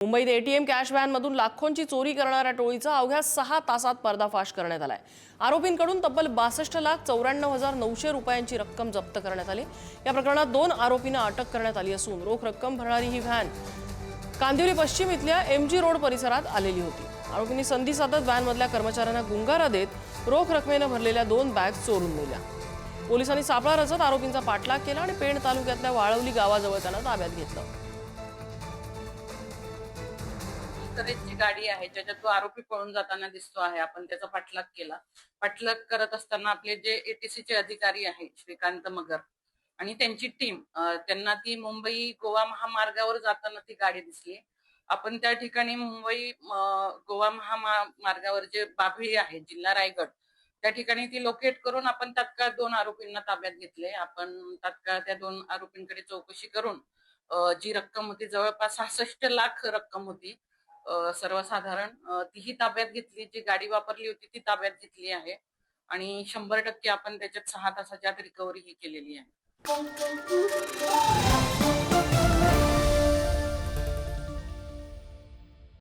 मुंबईत ATM cash व्हॅनमधून लाखोंची चोरी करणाऱ्या टोळीचा अवघ्या 6 तासात पर्दाफाश करण्यात आलाय। आरोपींकडून तब्बल 62,94,900 रुपयांची रक्कम जप्त करण्यात आली। या प्रकरणात 2 आरोपींना अटक करण्यात आली असून रोख रक्कम भरणारी ही व्हॅन कांदिवली पश्चिम इथल्या एमजी रोड परिसरात आलेली होती। आरोपींनी संधी साधत व्हॅनमधल्या कर्मचाऱ्यांना गुंगारा देत रोख रकमेने भरलेल्या 2 बॅग चोरून नेल्या। पोलिसांनी सापळा रचत आरोपींचा पाठलाग केला आणि पेण तालुक्यातल्या वाळवली गावाजवळ त्यांना ताब्यात घेतलं। जी गाडी आहे ज्याच्यात तो आरोपी पळून जाताना दिसतो आहे, आपण त्याचा पाठलाग केला। पाठलाग करत असताना आपले जे एटीसीचे अधिकारी आहेत श्रीकांत मगर आणि त्यांची टीम, त्यांना ती मुंबई गोवा महामार्गावर जाताना ती गाडी दिसली। आपण त्या ठिकाणी मुंबई गोवा महामार्गावर जे बाभळी आहे जिल्हा रायगड त्या ठिकाणी ती लोकेट करून आपण तात्काळ 2 आरोपींना ताब्यात घेतले। आपण तात्काळ त्या 2 आरोपींकडे चौकशी करून जी रक्कम होती जवळपास 66 लाख रक्कम होती सर्वसाधारण, तीही ताब्यात घेतली। जी गाडी वापरली होती ती ताब्यात घेतली आहे आणि 100% आपण त्याच्यात 6 तासाच्या आत रिकव्हरी ही केलेली आहे।